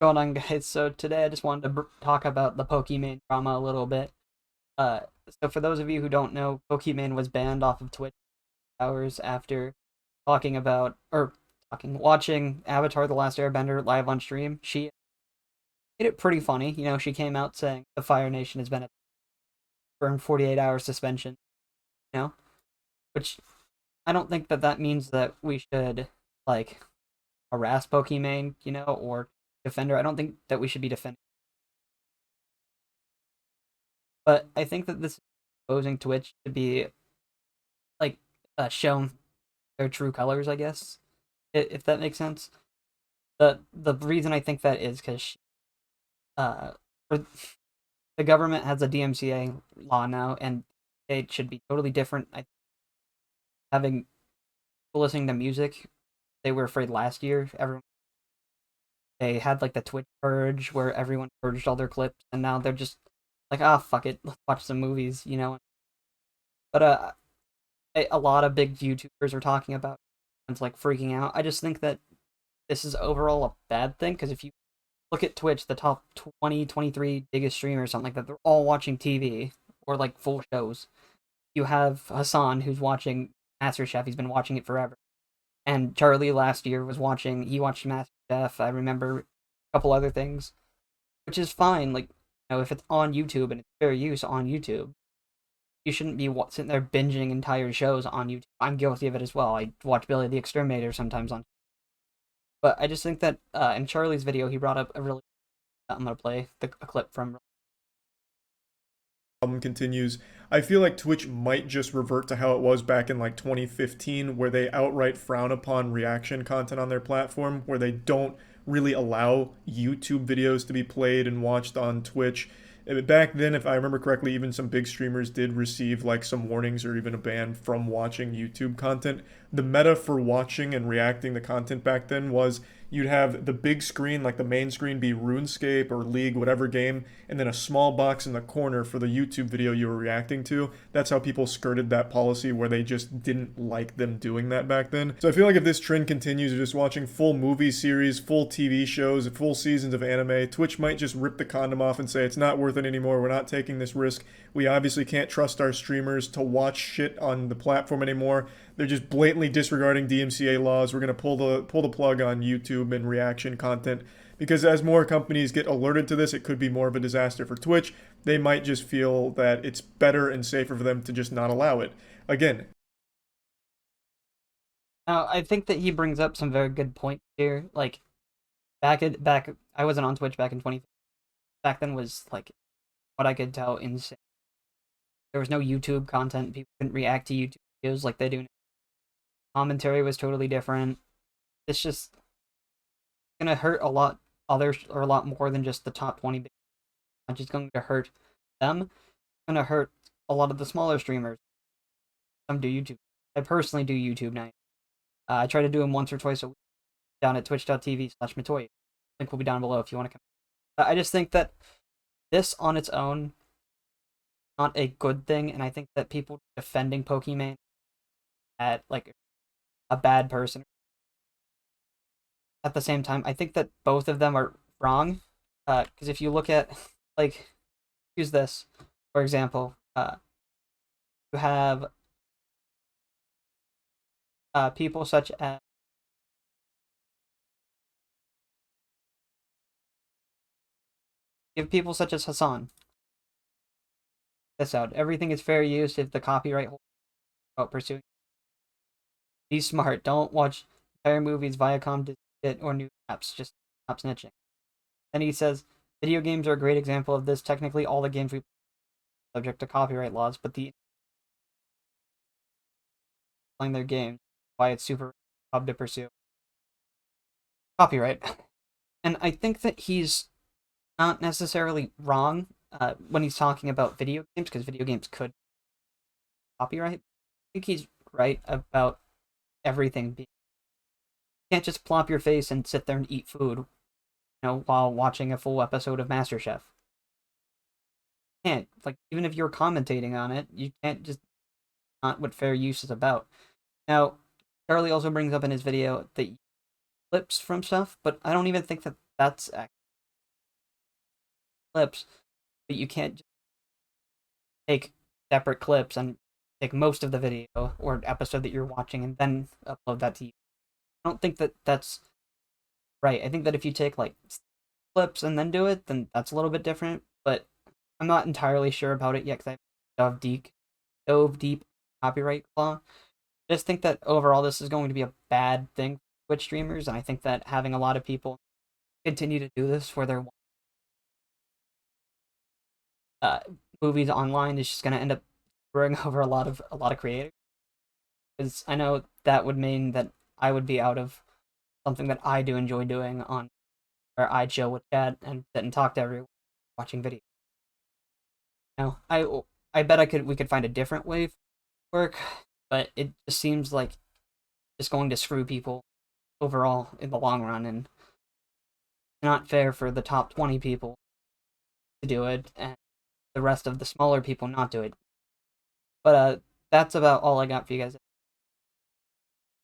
Going on, guys? So today I just wanted to talk about the Pokimane drama a little bit. Uh, so for those of you who don't know, Pokimane was banned off of Twitch hours after talking about watching Avatar: The Last Airbender live on stream. She made it pretty funny. She came out saying the Fire Nation has been for 48-hour suspension. You know, which I don't think that means that we should like harass Pokimane, or defend her. I don't think that we should be defending. But I think that this is exposing Twitch to be like shown their true colors, I guess, if that makes sense. The reason I think that is because uh, the government has a DMCA law now, and it should be totally different. Having people listening to music, they were afraid last year. Everyone they had like the Twitch purge where everyone purged all their clips, and now they're just like, ah, fuck it, let's watch some movies. But a lot of big YouTubers are talking about and like freaking out. I just think that this is overall a bad thing because if you look at Twitch, the top 20, 23 biggest streamers, something like that, they're all watching TV or like full shows. You have Hassan who's watching MasterChef. He's been watching it forever. And Charlie last year he watched MasterChef. I remember a couple other things, which is fine. Like, if it's on YouTube and it's fair use on YouTube, you shouldn't be sitting there binging entire shows on YouTube. I'm guilty of it as well. I watch Billy the Exterminator sometimes on. But I just think that in Charlie's video, he brought up a really. I'm gonna play a clip from. Problem continues. I feel like Twitch might just revert to how it was back in like 2015, where they outright frown upon reaction content on their platform, where they don't really allow YouTube videos to be played and watched on Twitch. Back then, if I remember correctly, even some big streamers did receive like some warnings or even a ban from watching YouTube content. The meta for watching and reacting to content back then was you'd have the big screen, like the main screen, be RuneScape or League, whatever game, and then a small box in the corner for the YouTube video you were reacting to. That's how people skirted that policy where they just didn't like them doing that back then. So I feel like if this trend continues of just watching full movie series, full TV shows, full seasons of anime, Twitch might just rip the condom off and say it's not worth it anymore. We're not taking this risk. We obviously can't trust our streamers to watch shit on the platform anymore. They're just blatantly disregarding DMCA laws. We're going to pull the plug on YouTube and reaction content because as more companies get alerted to this, it could be more of a disaster for Twitch. They might just feel that it's better and safer for them to just not allow it. Again, Now, I think that he brings up some very good points here. Like back, I wasn't on Twitch back in 20. Back then was like what I could tell insane. There was no YouTube content. People couldn't react to YouTube videos like they do now. Commentary was totally different. It's just gonna hurt a lot others or a lot more than just the top 20. It's just going to hurt them. It's gonna hurt a lot of the smaller streamers. Some do YouTube. I personally do YouTube now. I try to do them once or twice a week down at twitch.tv/Matoy. Link will be down below if you want to come. I just think that this on its own not a good thing, and I think that people defending Pokimane at like a bad person at the same time, I think that both of them are wrong. Because if you look at, like, use this, for example, you have people such as Hassan. This out. Everything is fair use if the copyright holds about pursuing. Be smart. Don't watch entire movies, Viacom, Disney, or new apps. Just stop snitching. Then he says, video games are a great example of this. Technically, all the games we play are subject to copyright laws, but playing their games, why it's super hard to pursue copyright. And I think that he's not necessarily wrong when he's talking about video games, because video games could copyright. I think he's right about everything. You can't just plop your face and sit there and eat food, while watching a full episode of MasterChef. You can't, like, even if you're commentating on it, you can't just not what fair use is about. Now, Charlie also brings up in his video the clips from stuff, but I don't even think that that's clips, but you can't just take separate clips and take most of the video or episode that you're watching and then upload that to you. I don't think that that's right. I think that if you take like clips and then do it, then that's a little bit different. But I'm not entirely sure about it yet because I dove deep copyright law. I just think that overall this is going to be a bad thing for Twitch streamers, and I think that having a lot of people continue to do this for their uh, movies online is just going to end up screwing over a lot of creators. Because I know that would mean that I would be out of something that I do enjoy doing on where I chill with chat and sit and talk to everyone watching videos. Now, I bet we could find a different way to work, but it just seems like it's going to screw people overall in the long run, and not fair for the top 20 people to do it and the rest of the smaller people not do it. But that's about all I got for you guys.